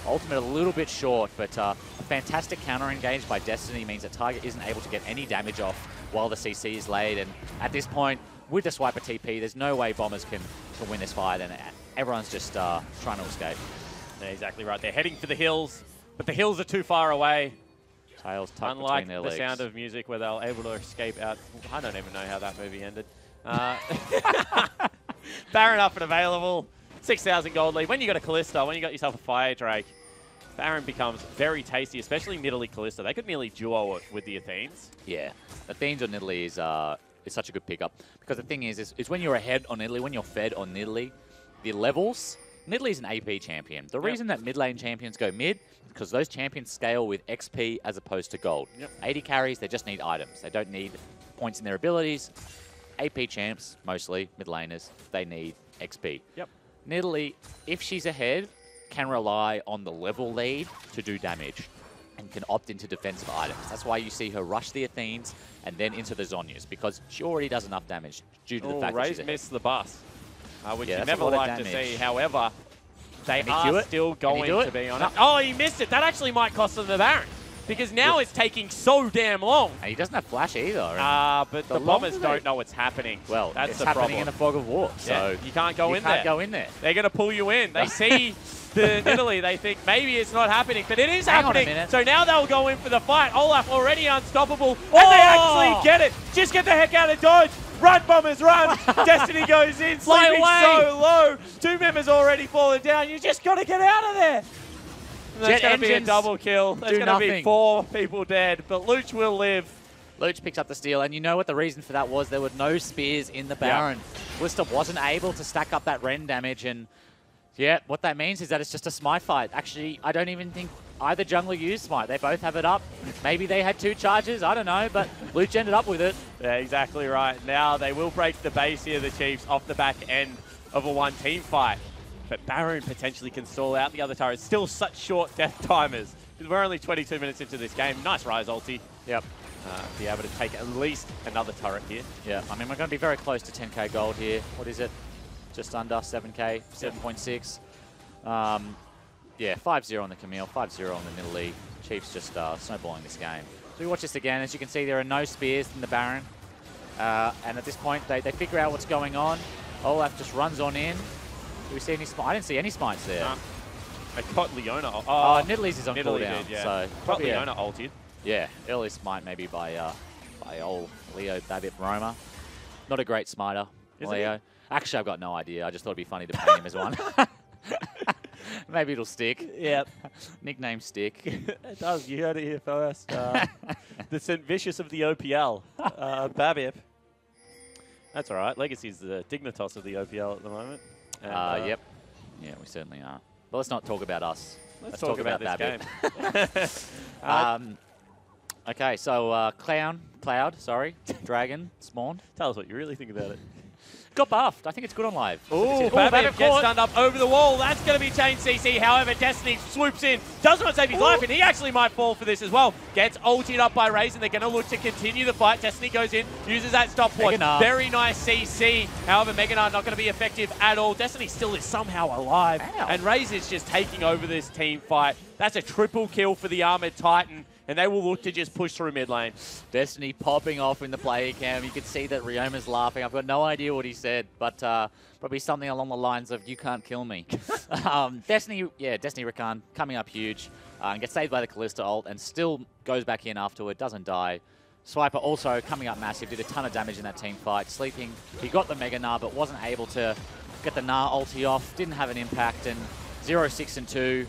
Ultimate a little bit short, but a fantastic counter engage by Destiny means that Tiger isn't able to get any damage off while the CC is laid. And at this point, with the Swiper TP, there's no way Bombers can win this fight, and everyone's just trying to escape. Yeah, exactly right. They're heading for the hills, but the hills are too far away. Tails tucked Unlike between their the legs. Sound of Music, where they'll able to escape out. I don't even know how that movie ended. Baron up and available. 6,000 gold lead. When you got a Kalista, when you got yourself a Fire Drake, Baron becomes very tasty, especially Nidalee Kalista. They could nearly duo it with the Athenes. Yeah, Athenes on Nidalee is such a good pickup. Because the thing is when you're ahead on Nidalee, when you're fed on Nidalee, the levels, Nidalee's an AP champion. The reason that mid lane champions go mid is because those champions scale with XP as opposed to gold. 80 carries, they just need items. They don't need points in their abilities. AP champs, mostly, mid laners, they need XP. Nidalee, if she's ahead, can rely on the level lead to do damage and can opt into defensive items. That's why you see her rush the Athenes and then into the Zhonyas, because she already does enough damage due to the fact that she's ahead. missed the bus, which Yeah, you that's never a lot like of to damage. see. However, they Can he do are it? still Can he going do to it? be on No. it. Oh, he missed it. That actually might cost them the Baron, because now it's taking so damn long. And he doesn't have flash either. and But the the Bombers longer they- don't know what's happening. well, that's it's the happening problem. in a fog of war, so Yeah, you can't go you in can't there. go in there. They're going to pull you in. They see the Italy. They think maybe it's not happening, but it is Hang on a happening. minute. So now they'll go in for the fight. Olaf already unstoppable, and they actually get it. Just get the heck out of dodge. Run, Bombers, run. Destiny goes in, Fly sleeping away. so low. 2 members already fallen down. You just got to get out of there. And that's Jet going to be a engines double kill. There's do going to be nothing. 4 people dead, but Luch will live. Luch picks up the steal, and you know what the reason for that was? There were no spears in the Baron. Blister wasn't able to stack up that Ren damage, and yeah, what that means is that it's just a smite fight. Actually, I don't even think either jungler used smite. They both have it up. Maybe they had 2 charges, I don't know, but Luch ended up with it. Yeah, exactly right. Now they will break the base here, the Chiefs, off the back end of a 1-team fight. But Baron potentially can stall out the other turrets. Still such short death timers. We're only 22 minutes into this game. Nice Rise ulti. Yep. Be able to take at least another turret here. Yeah, I mean, we're going to be very close to 10k gold here. What is it? Just under 7k, 7.6. Yeah, 5-0 on the Camille, 5-0 on the Middle League. Chiefs just snowballing this game. So we watch this again. As you can see, there are no spears in the Baron. And at this point, they figure out what's going on. Olaf just runs on in. Do we see any smites? I didn't see any smites there. They caught Leona. Oh, Nidalee is on Nidalee cooldown. did, yeah. So Caught probably Leona ulted. yeah, early smite maybe by old Leo Babip Roma. Not a great smiter, Is Leo. Actually, I've got no idea. I just thought it'd be funny to paint him as one. Maybe it'll stick. Yep. Nickname stick. It does. You heard it here first. The St. Vicious of the OPL. Babip. That's all right. Legacy's the Dignitas of the OPL at the moment. And, Yep. Yeah, we certainly are. But let's not talk about us. Let's talk about this Babip. game. Okay, so Cloud, Dragon, spawned. Tell us what you really think about it. Got buffed. I think it's good on live. Babip Babip gets caught. stunned up over the wall. That's going to be chain CC. However, Destiny swoops in. Does not save his life, and he actually might fall for this as well. Gets ulted up by Raze, and they're going to look to continue the fight. Destiny goes in, uses that stopwatch. Meganar. Very nice CC. However, Meganar not going to be effective at all. Destiny still is somehow alive. Ow. And Raze is just taking over this team fight. That's a triple kill for the Armored Titan, and they will look to just push through mid lane. Destiny popping off in the player cam. You can see that Ryoma's laughing. I've got no idea what he said, but probably something along the lines of, "You can't kill me." Destiny Rakan coming up huge and gets saved by the Kalista ult and still goes back in afterward, doesn't die. Swiper also coming up massive, did a ton of damage in that team fight. Sleeping, he got the Mega Gnar, but wasn't able to get the Gnar ulti off, didn't have an impact, and 0-6-2.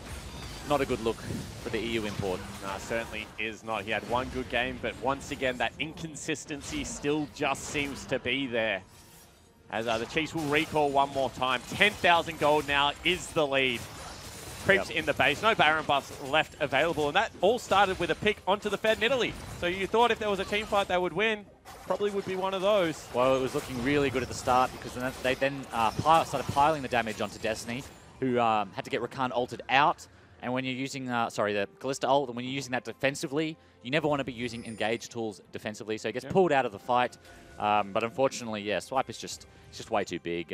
Not a good look for the EU import. No, certainly is not. He had one good game, but once again, that inconsistency still just seems to be there. As the Chiefs will recall one more time. 10,000 gold now is the lead. Creeps in the base. No Baron buffs left available, and that all started with a pick onto the Fed in Italy. So you thought if there was a team fight they would win, probably would be one of those. Well, it was looking really good at the start because they then started piling the damage onto Destiny, who had to get Rakan ulted out. And when you're using, the Kalista ult, and when you're using that defensively, you never want to be using engage tools defensively, so he gets pulled out of the fight. But unfortunately, yeah, Swipe is just way too big.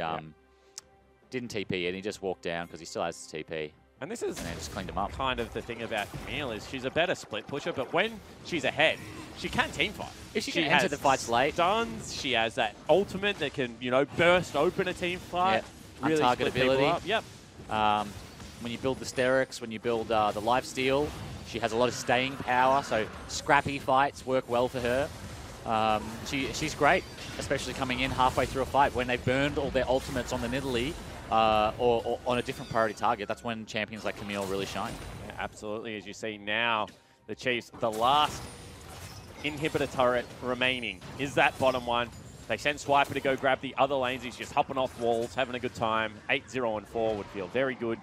Didn't TP and he just walked down because he still has TP. And this is And then just cleaned him up. kind of the thing about Camille is she's a better split pusher, but when she's ahead, she can team fight. If she can enter the fights late. Stuns, she has that ultimate that can, burst open a team fight. Yeah. Really split people Untargetability. up. Yep. When you build the Sterix, when you build the lifesteal, she has a lot of staying power, so scrappy fights work well for her. She's great, especially coming in halfway through a fight when they've burned all their ultimates on the Nidalee or on a different priority target. That's when champions like Camille really shine. Yeah, absolutely. As you see now, the Chiefs, the last inhibitor turret remaining is that bottom one. They send Swiper to go grab the other lanes. He's just hopping off walls, having a good time. 8-0 and 4 would feel very good.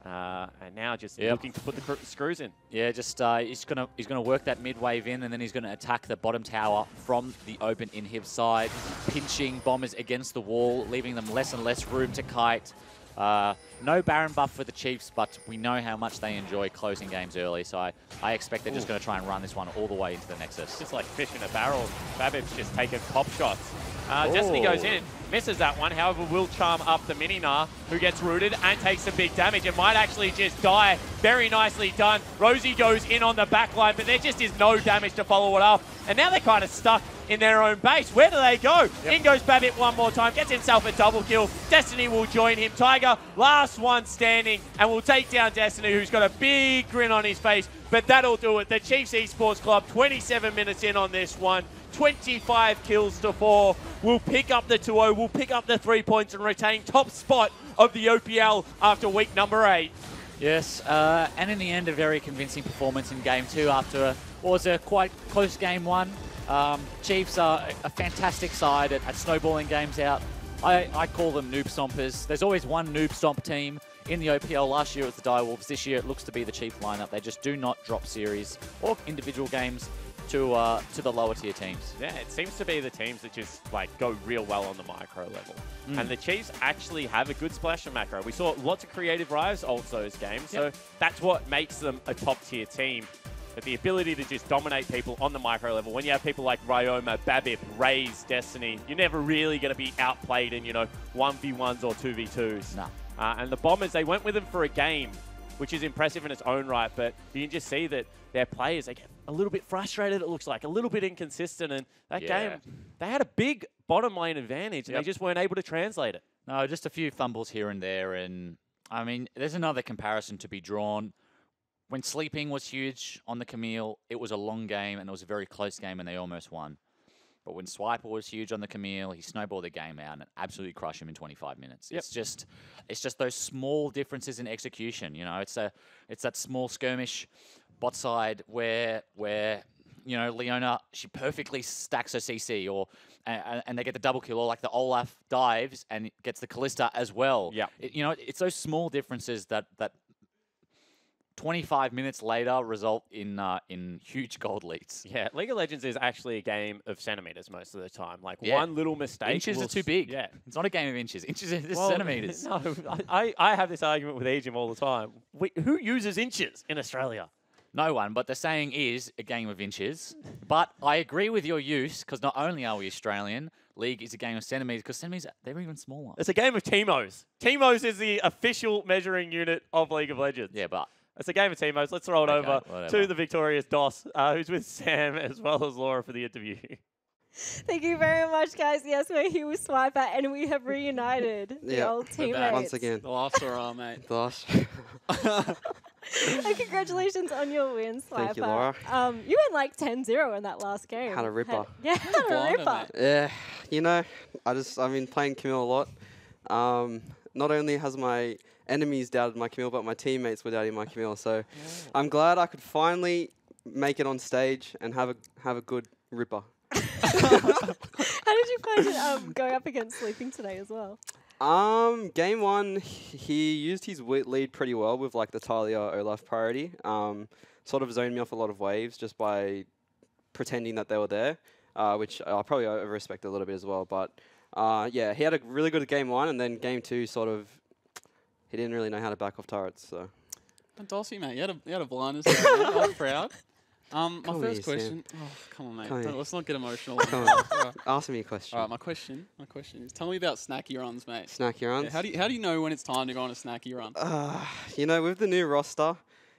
And now just looking to put the screws in. Yeah, just he's gonna work that mid wave in, and then he's gonna attack the bottom tower from the open inhib side, pinching Bombers against the wall, leaving them less and less room to kite. No Baron buff for the Chiefs, but we know how much they enjoy closing games early, so I expect they're just going to try and run this one all the way into the Nexus. Just like fish in a barrel. Babip's just taking pop shots. Destiny goes in, misses that one. However, will charm up the Mini-Gnar, who gets rooted and takes some big damage. It might actually just die. Very nicely done. Rosie goes in on the back line, but there just is no damage to follow it up. And now they're kind of stuck in their own base. Where do they go? Yep. In goes Babip one more time, gets himself a double kill. Destiny will join him. Tiger, last one standing, and will take down Destiny, who's got a big grin on his face. But that'll do it. The Chiefs Esports Club, 27 minutes in on this one. 25 kills to 4. Will pick up the 2-0, will pick up the 3 points and retain top spot of the OPL after week number 8. Yes, and in the end, a very convincing performance in Game 2 after what was a quite close Game 1. Chiefs are a fantastic side at snowballing games out. I call them noob stompers. There's always one noob stomp team in the OPL. Last year it was the Direwolves. This year it looks to be the Chief lineup. They just do not drop series or individual games to the lower tier teams. Yeah, it seems to be the teams that just like go real well on the micro level. And the Chiefs actually have a good splash of macro. We saw lots of creative rise ult those games, so that's what makes them a top tier team. But the ability to just dominate people on the micro level, when you have people like Ryoma, Babip, Raze, Destiny, you're never really going to be outplayed in, 1v1s or 2v2s. No. And the Bombers, they went with them for a game, which is impressive in its own right, but you can just see that their players, they get a little bit frustrated, it looks like, a little bit inconsistent, and that game, they had a big bottom lane advantage, and they just weren't able to translate it. No, just a few fumbles here and there, and, I mean, there's another comparison to be drawn. When Sleeping was huge on the Camille, it was a long game, and it was a very close game, and they almost won. But when Swiper was huge on the Camille, he snowballed the game out and absolutely crushed him in 25 minutes. It's just those small differences in execution. It's that small skirmish bot side where Leona, she perfectly stacks her CC, and they get the double kill, or like the Olaf dives and gets the Callista as well. Yeah, it's those small differences that 25 minutes later result in huge gold leads. Yeah, League of Legends is actually a game of centimeters most of the time. Like one little mistake. Inches are too big. Yeah. It's not a game of inches. Inches are centimeters. No, I have this argument with Ejim all the time. Who uses inches in Australia? No one, but the saying is a game of inches. But I agree with your use, because not only are we Australian, League is a game of centimeters, because centimeters, they're even smaller. It's a game of Teemos. Teemos is the official measuring unit of League of Legends. Yeah, but it's a game of Teemos. Let's throw it over to the victorious Dos, who's with Sam as well as Laura for the interview. Thank you very much, guys. Yes, we're here with Swiper, and we have reunited the old teammates. Once again. The last hurrah, mate. The last. And congratulations on your win, Swiper. Thank you, Laura. You went like 10-0 in that last game. Had a ripper. Had a ripper. Yeah, I've been playing Camille a lot. Not only has my enemies doubted my Camille, but my teammates were doubting my Camille. So I'm glad I could finally make it on stage and have a good ripper. How did you find it going up against Sleeping today as well? Game 1, he used his lead pretty well with like the Talia Olaf priority. Sort of zoned me off a lot of waves just by pretending that they were there, which I probably over-respect a little bit as well. But yeah, he had a really good game 1, and then game 2 sort of, he didn't really know how to back off turrets. So. Dossie, mate, you had a blindness there, mate. I was proud. My first question. Sam. Oh, come on, mate. Let's not get emotional. Right. Ask me a question. All right, my question is, tell me about snacky runs, mate. Snacky runs? Yeah, how do you know when it's time to go on a snacky run? With the new roster,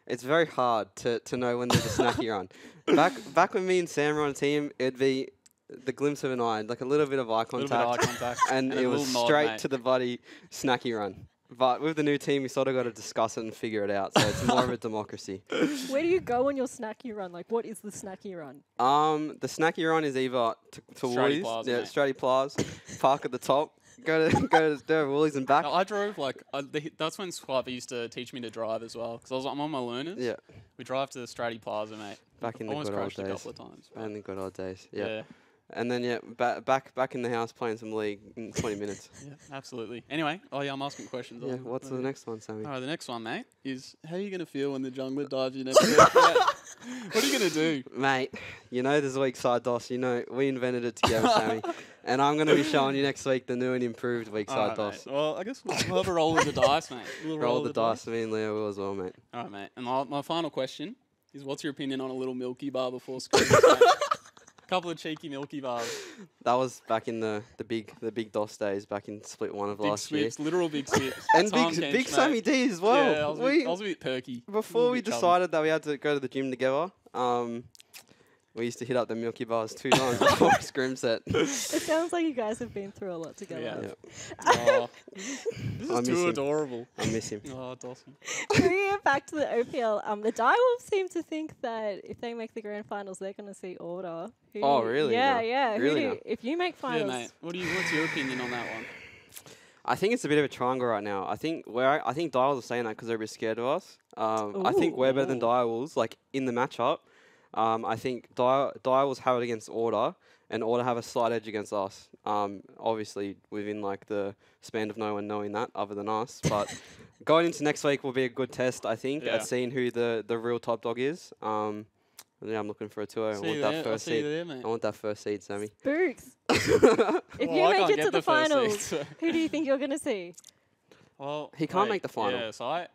it's very hard to know when there's a snacky run. Back when me and Sam were on a team, it'd be the glimpse of an eye, like a little bit of eye contact, and it was straight to the bloody snacky run. But with the new team, you sort of got to discuss it and figure it out. So it's more of a democracy. Where do you go on your snacky run? Like, what is the snacky run? The snacky run is either to Woolies, Stratty Plaza, park at the top, go to Woolies and back. No, I drove that's when Swiper used to teach me to drive as well, because I'm on my learners. Yeah. We drive to the Stratty Plaza, mate. Back in the good old days. Almost crashed a couple of times. Back in the good old days. Yeah. And then, back in the house playing some League in 20 minutes. Yeah, absolutely. Anyway, I'm asking questions. Yeah, what's the next one, Sammy? All right, the next one, mate, is how are you going to feel when the jungler dives you never What are you going to do? Mate, you know there's a weak side DOS. You know, we invented it together, Sammy. And I'm going to be showing you next week the new and improved weak side DOS. Mate. Well, I guess we'll have a roll with the dice, mate. We'll Roll the dice. Me and Leo will as well, mate. All right, mate. And my final question is, what's your opinion on a little Milky Bar before school? Couple of cheeky Milky Bars. That was back in the big DOS days, back in split 1 of Big last year. swips, literal big swips. And Tom big Kench, big mate. Sammy D as well. Yeah, I was a bit perky. Before we bit chubby. decided that we had to go to the gym together, we used to hit up the Milky Bars 2 times before a scrim set. It sounds like you guys have been through a lot together. Yeah. Yeah. Oh, this I is miss too him. adorable. I miss him. Oh, Dawson. Bringing it back to the OPL, the Direwolves seem to think that if they make the grand finals, they're going to see Order. Who Oh, do you- really? Yeah, No. yeah. Really Who no. do if you make Yeah, finals, mate. What's your opinion on that one? I think it's a bit of a triangle right now. I think Direwolves are saying that because they're a bit scared of us. I think we're better than Ooh. Direwolves, like in the matchup. I think Direwolves have it against Order, and Order have a slight edge against us. Obviously within like the span of no one knowing that other than us. But going into next week will be a good test, I think, Yeah. at seeing who the real top dog is. Yeah, I'm looking for a 2-0. I want that first see you seed. there, mate. I want that first seed, Sammy. Spooks. If Well, you I make can't it get to the first finals, seed, so- who do you think you're going to see? Well, He can't wait, make the final. Yeah, so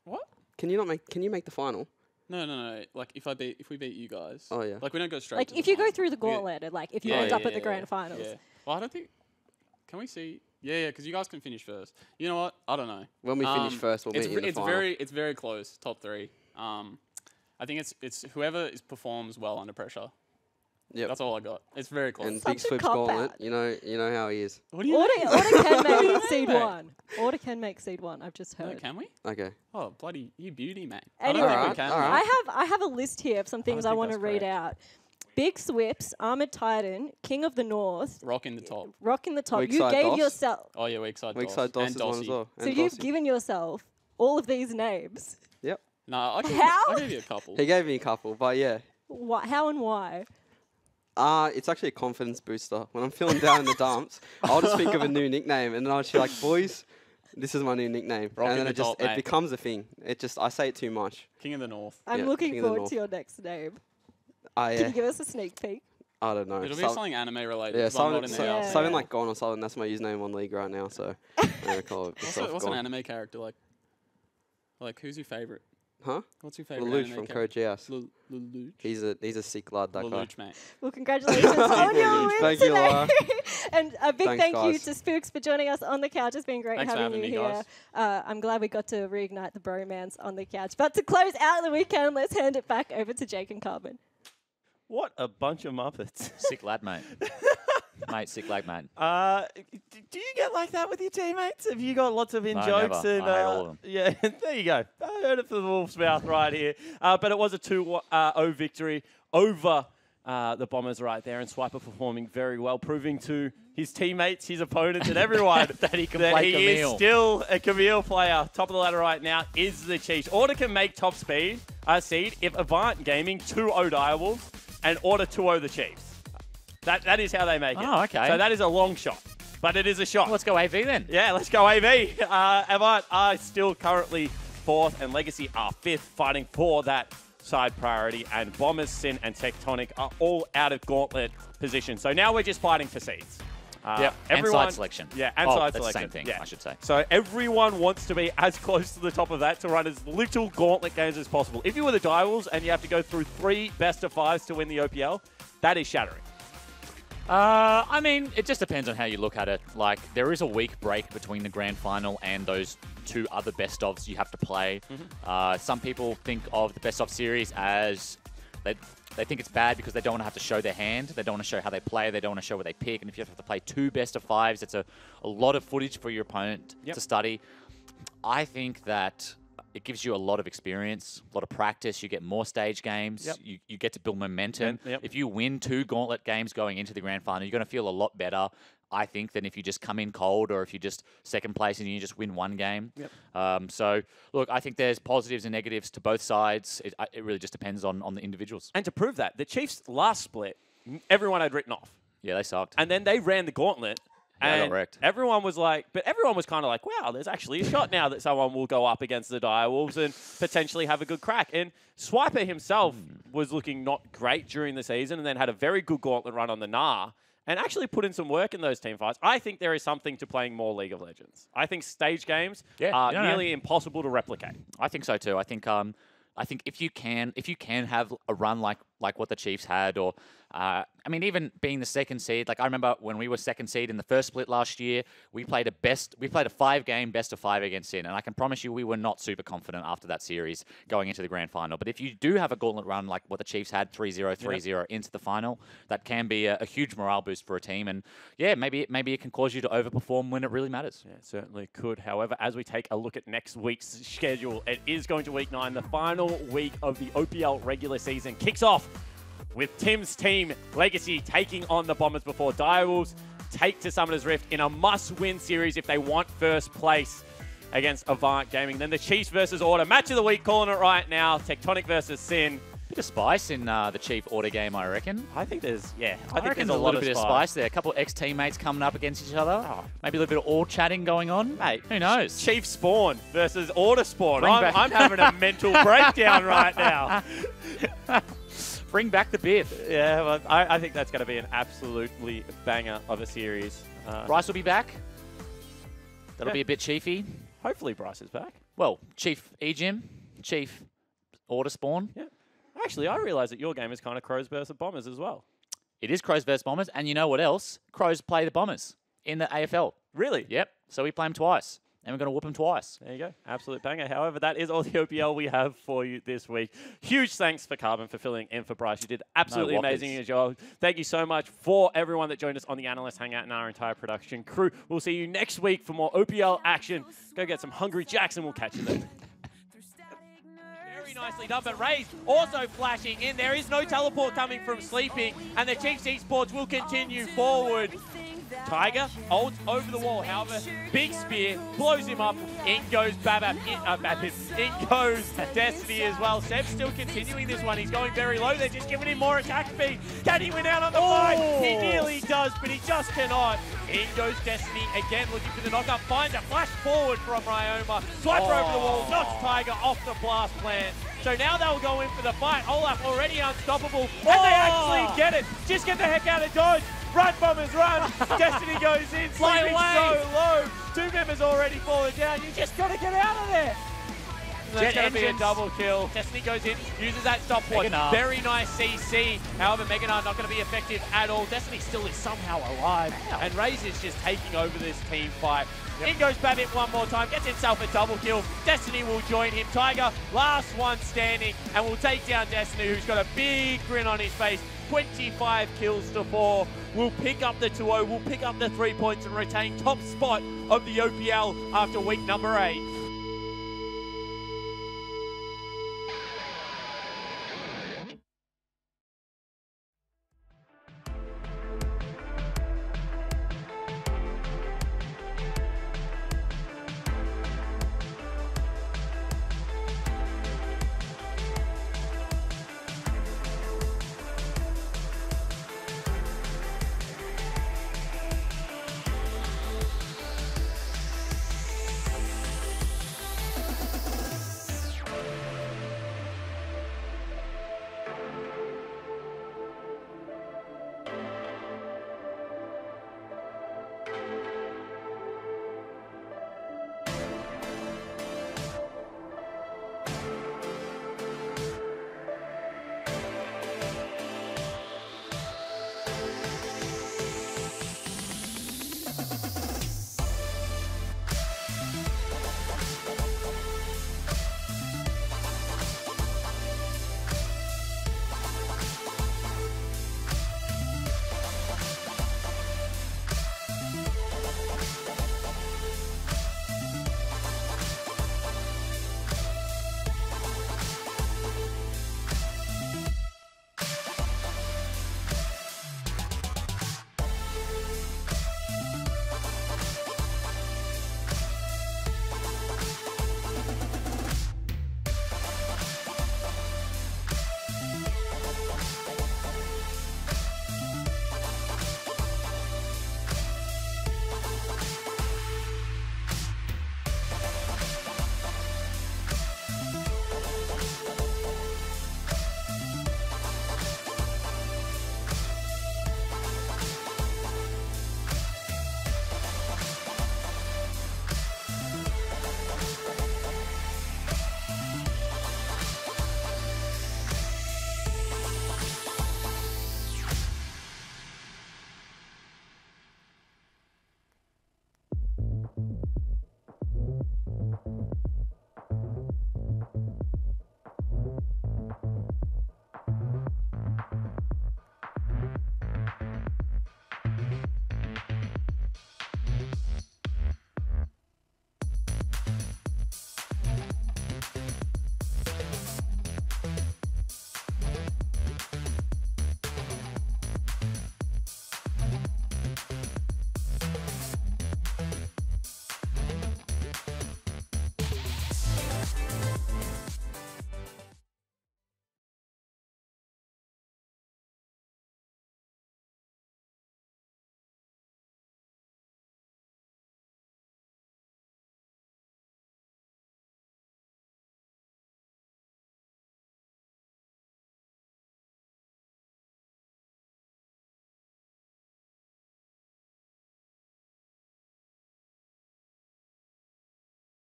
what? Can you make the final? No. Like if we beat you guys. Oh, yeah. Like we don't go straight. Like, to if the you go final. through the gauntlet, and like, if you Yeah, end up yeah, at the grand finals. Yeah. Well, I don't think. Can we see? Yeah, because you guys can finish first. You know what? I don't know. When we finish first, we'll meet you in the final. It's very close. Top 3. I think it's whoever performs well under pressure. Yep. That's all I got. It's very close. And Such Big a Swip's cop-out. gauntlet, you know how he is. What do you Order can make seed mate? 1. Order can make seed 1. I've just No, heard. can we? Okay. Oh, bloody, you beauty, man. Anyway. I don't think we Alright, can. alright. mate. I have a list here of some things I think want to that's read correct. out. Big Swips, Armored Titan, King of the North, Rock in the top. Rock in the top. Weak you side gave DOS. yourself. Oh yeah, weak side. Weak DOS. side DOS and is one as Dossie. well. So And you've Dossie. given yourself all of these names. Yep. No, I How? gave you a couple. He gave me a couple, but yeah. How and why? It's actually a confidence booster. When I'm feeling down in the dumps, I'll just think of a new nickname, and then I'll just be like, boys, this is my new nickname. Rock and in then the top, it mate. becomes a thing. I say it too much. King of the North. I'm Yeah, looking King of the forward North. to your next name. Yeah. Can you give us a sneak peek? I don't know. It'll be Some- something anime related. yeah, 'cause I'm not in something, the Yeah. house. something like Gone or something. That's my username on League right now, so I'm going to call it myself What's an Gone. anime character like? Like, who's your favorite? Huh? What's your favorite Lelouch anime from character? Code GS. Lelouch. He's a sick lad, that guy. Lelouch, mate. Well, congratulations on your win Thank you, today. Laura. And a big Thanks, thank you guys. to Spooks for joining us on the couch. It's been great Thanks for having having you me, here. guys. I'm glad we got to reignite the bromance on the couch. But to close out the weekend, let's hand it back over to Jake and Carbon. What a bunch of Muppets. Sick lad, mate. Mate, sick lad, mate. Do you get like that with your teammates? Have you got lots of in No, jokes? never. And, I hate all of them. Yeah, there you go. I heard it from the Wolf's mouth right here. But it was a 2-0 victory over the Bombers right there, and Swiper performing very well, proving to his teammates, his opponents, and everyone That he can that play he is Camille. still a Camille player. Top of the ladder right now is the Chiefs. Order can make top seed if Avant Gaming 2-0 Direwolves and Order 2-0 the Chiefs. That is how they make it. Oh, okay. So that is a long shot, but it is a shot. Let's go AV then. Yeah, let's go AV. Avant are still currently 4th, and Legacy are 5th, fighting for that side priority. And Bombers, Sin, and Tectonic are all out of gauntlet position. So now we're just fighting for seeds. Yep. And side selection. Yeah, and Oh, side that's the selection. same thing, yeah. I should say. So everyone wants to be as close to the top of that to run as little gauntlet games as possible. If you were the Direwolves and you have to go through 3 best-of-5s to win the OPL, that is shattering. I mean, it just depends on how you look at it. Like, there is a week break between the grand final and those 2 other best-ofs you have to play. Some people think of the best-of series as they think it's bad because they don't want to have to show their hand. They don't want to show how they play. They don't want to show what they pick. And if you have to play 2 best-of-5s, it's a lot of footage for your opponent to study. I think that it gives you a lot of experience, a lot of practice. You get more stage games. You get to build momentum. If you win 2 gauntlet games going into the grand final, you're going to feel a lot better, I think, than if you just come in cold or if you just second place and you just win 1 game. So, look, I think there's positives and negatives to both sides. It really just depends on the individuals. And to prove that, the Chiefs' last split, everyone had written off. Yeah, they sucked. And then they ran the gauntlet Yeah, I got And wrecked. everyone was like, but everyone was kind of like, wow, there's actually a shot now that someone will go up against the Direwolves and potentially have a good crack. And Swiper himself was looking not great during the season and then had a very good gauntlet run on the Nah and actually put in some work in those team fights. I think there is something to playing more League of Legends. I think stage games are nearly impossible to replicate. I think so too. I think if you can have a run like what the Chiefs had, or I mean, even being the second seed, like I remember when we were second seed in the first split last year, we played a 5-game best of 5 against Sin, and I can promise you we were not super confident after that series going into the grand final. But if you do have a gauntlet run like what the Chiefs had, 3-0, 3-0 into the final, that can be a huge morale boost for a team, and yeah, maybe it can cause you to overperform when it really matters. Yeah, it certainly could. However, as we take a look at next week's schedule, it is going to week 9, the final week of the OPL regular season kicks off with Tim's team, Legacy, taking on the Bombers before Direwolves take to Summoner's Rift in a must-win series if they want first place against Avant Gaming. Then the Chiefs versus Order. Match of the week, calling it right now. Tectonic versus Sin. Bit of spice in the Chief Order game, I reckon. I think there's, I think there's a little bit of spice there. A couple of ex-teammates coming up against each other. Oh. Maybe a little bit of all chatting going on. Mate, who knows? Chief Spawn versus Order Spawn. I'm having a mental breakdown right now. Bring back the beard. Yeah, well, I think that's going to be an absolutely banger of a series. Bryce will be back. That'll be a bit chiefy. Hopefully Bryce is back. Well, Chief Ejim, Chief Order Spawn. Yeah. Actually, I realise that your game is kind of Crows versus Bombers as well. It is Crows versus Bombers, and you know what else? Crows play the Bombers in the AFL. Really? Yep. So we play them twice. And we're going to whoop them twice. There you go. Absolute banger. However, that is all the OPL we have for you this week. Huge thanks for Carbon for filling in for Bryce. You did absolutely amazing as well. Thank you so much for everyone that joined us on the Analyst Hangout and our entire production crew. We'll see you next week for more OPL action. Go get some Hungry Jacks and we'll catch you then. Very nicely done, but Ray's also flashing in. There is no teleport coming from Sleeping, and the Chiefs Esports will continue forward. Tiger holds over the wall, however, big spear, blows him up, in goes Babap, in goes Destiny as well. Seb's still continuing this one, he's going very low, they're just giving him more attack speed. Can he win out on the fight? He nearly does, but he just cannot. In goes Destiny, again looking for the knockup, finds a flash forward from Ryoma, swiper over the wall, knocks Tiger off the blast plant. So now they'll go in for the fight. Olaf already unstoppable, and they actually get it. Just get the heck out of dodge. Run, Bombers, run! Destiny goes in, Sleeping so low. 2 members already falling down. You just got to get out of there. That's going to be a double kill. Destiny goes in, uses that stopwatch. Very nice CC. However, Meganar not going to be effective at all. Destiny still is somehow alive. Wow. And Raze is just taking over this team fight. Yep. In goes Babbitt one more time, gets himself a double kill. Destiny will join him. Tiger, last one standing, and will take down Destiny, who's got a big grin on his face. 25 kills to 4. Will pick up the 2-0, will pick up the 3 points and retain top spot of the OPL after week number 8.